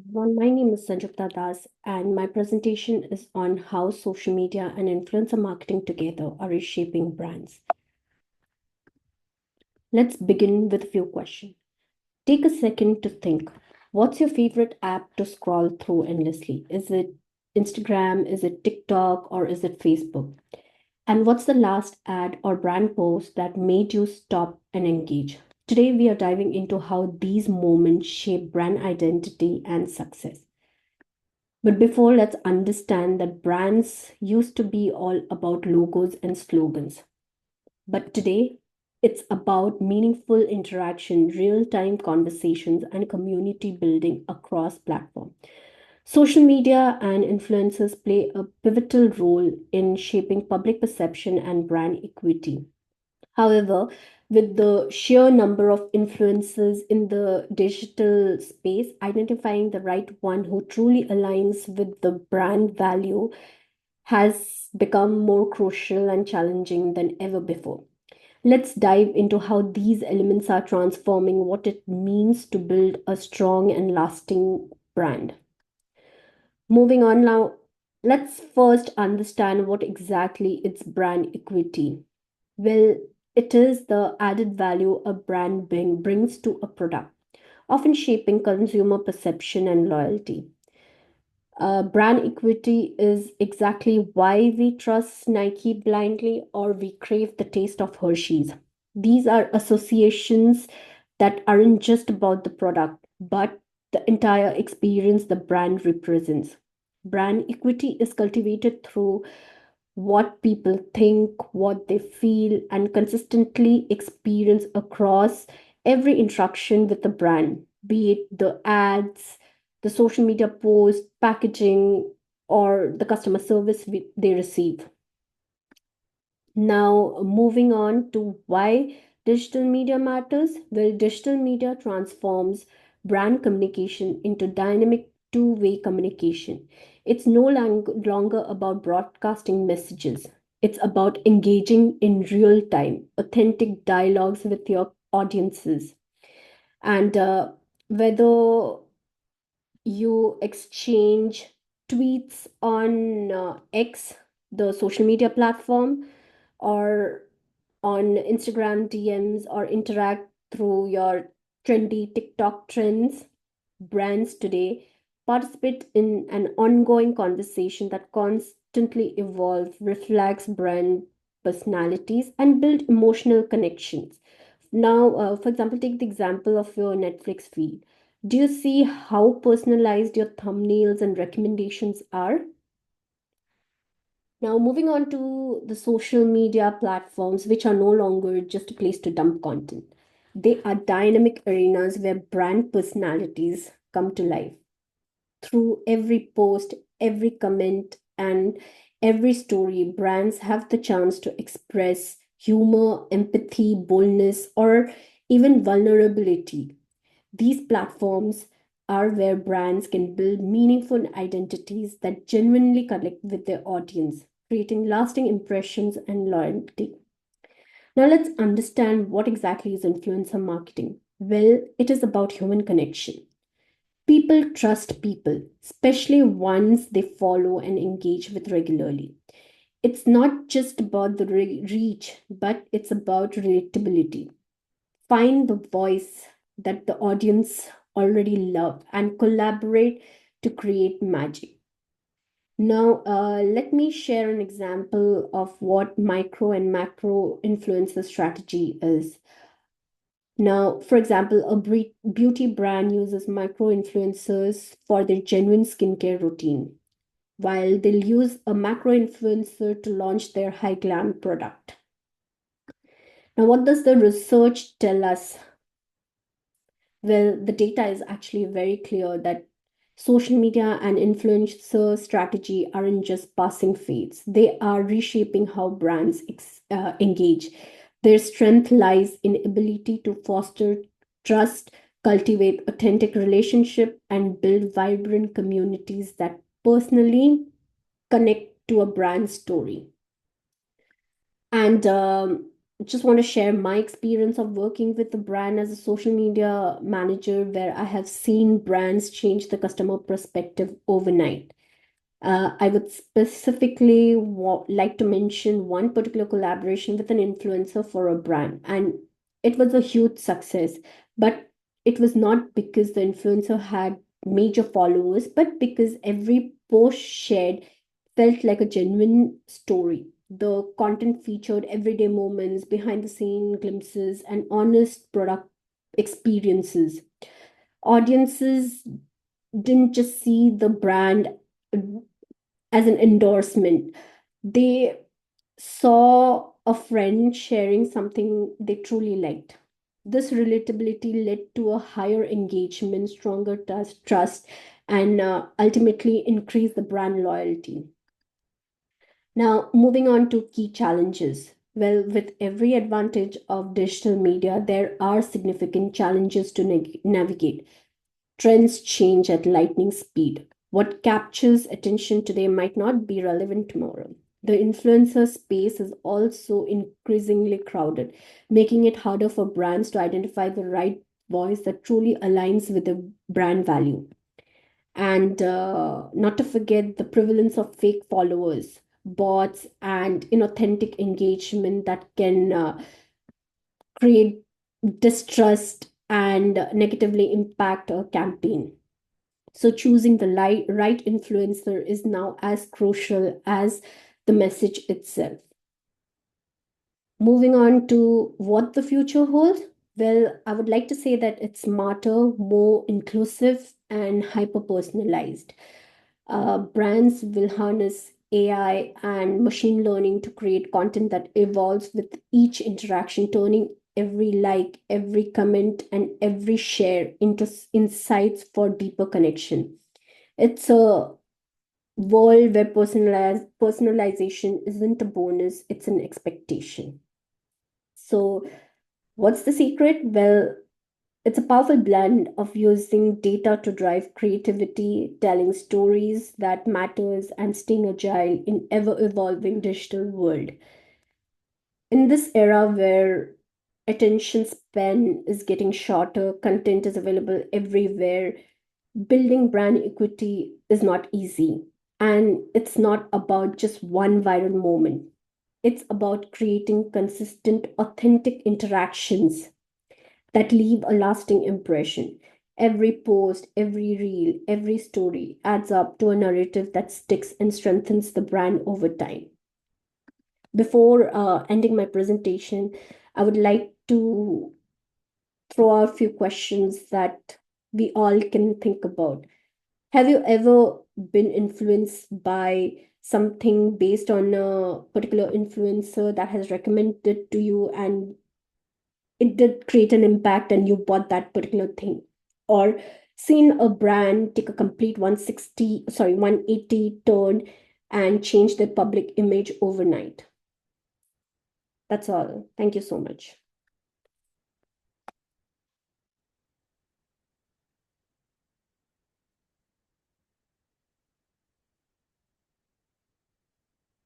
My name is Sanjupta Das, and my presentation is on how social media and influencer marketing together are reshaping brands. Let's begin with a few questions. Take a second to think. What's your favorite app to scroll through endlessly? Is it Instagram? Is it TikTok? Or is it Facebook? And what's the last ad or brand post that made you stop and engage? Today, we are diving into how these moments shape brand identity and success. But before, let's understand that brands used to be all about logos and slogans. But today, it's about meaningful interaction, real time conversations, and community building across platforms. Social media and influencers play a pivotal role in shaping public perception and brand equity. However, with the sheer number of influencers in the digital space, identifying the right one who truly aligns with the brand value has become more crucial and challenging than ever before. Let's dive into how these elements are transforming what it means to build a strong and lasting brand. Moving on now, let's first understand what exactly is brand equity. Well, it is the added value a brand brings to a product, often shaping consumer perception and loyalty. Brand equity is exactly why we trust Nike blindly or we crave the taste of Hershey's. These are associations that aren't just about the product, but the entire experience the brand represents. Brand equity is cultivated through what people think, what they feel, and consistently experience across every interaction with the brand, be it the ads, the social media post, packaging, or the customer service they receive. Now, moving on to why digital media matters. Well, digital media transforms brand communication into dynamic two-way communication. It's no longer about broadcasting messages. It's about engaging in real time, authentic dialogues with your audiences. And whether you exchange tweets on X, the social media platform, or on Instagram DMs, or interact through your trendy TikTok trends, brands today participate in an ongoing conversation that constantly evolve, reflects brand personalities, and build emotional connections. Now, for example, take the example of your Netflix feed. Do you see how personalized your thumbnails and recommendations are? Now, moving on to the social media platforms, which are no longer just a place to dump content. They are dynamic arenas where brand personalities come to life. Through every post, every comment, and every story, brands have the chance to express humor, empathy, boldness, or even vulnerability. These platforms are where brands can build meaningful identities that genuinely connect with their audience, creating lasting impressions and loyalty. Now, let's understand what exactly is influencer marketing. Well, it is about human connection. People trust people, especially ones they follow and engage with regularly. It's not just about the reach, but it's about relatability. Find the voice that the audience already love and collaborate to create magic. Now, let me share an example of what micro and macro influencer strategy is. Now, for example, a beauty brand uses micro influencers for their genuine skincare routine, while they'll use a macro influencer to launch their high glam product. Now, what does the research tell us? Well, the data is actually very clear that social media and influencer strategy aren't just passing fads, they are reshaping how brands engage. Their strength lies in ability to foster trust, cultivate authentic relationship, and build vibrant communities that personally connect to a brand story. And just want to share my experience of working with the brand as a social media manager, where I have seen brands change the customer perspective overnight. I would specifically like to mention one particular collaboration with an influencer for a brand, and it was a huge success. But it was not because the influencer had major followers, but because every post shared felt like a genuine story. The content featured everyday moments, behind the scene glimpses, and honest product experiences. Audiences didn't just see the brand as an endorsement. They saw a friend sharing something they truly liked. This relatability led to a higher engagement, stronger trust, and ultimately increased the brand loyalty. Now, moving on to key challenges. Well, with every advantage of digital media, there are significant challenges to navigate. Trends change at lightning speed. What captures attention today might not be relevant tomorrow. The influencer space is also increasingly crowded, making it harder for brands to identify the right voice that truly aligns with the brand value. And not to forget the prevalence of fake followers, bots, and inauthentic engagement that can create distrust and negatively impact a campaign. So choosing the right influencer is now as crucial as the message itself. Moving on to what the future holds. Well, I would like to say that it's smarter, more inclusive, and hyper personalized. Brands will harness AI and machine learning to create content that evolves with each interaction, turning every like, every comment, and every share into insights for deeper connection. It's a world where personalization isn't a bonus, it's an expectation. So, what's the secret? Well, it's a powerful blend of using data to drive creativity, telling stories that matters, and staying agile in ever-evolving digital world. In this era where attention span is getting shorter, content is available everywhere, building brand equity is not easy. And it's not about just one viral moment. It's about creating consistent, authentic interactions that leave a lasting impression. Every post, every reel, every story adds up to a narrative that sticks and strengthens the brand over time. Before ending my presentation, I would like to throw out a few questions that we all can think about. Have you ever been influenced by something based on a particular influencer that has recommended to you, and it did create an impact and you bought that particular thing? Or seen a brand take a complete 180 turn and change their public image overnight? That's all. Thank you so much.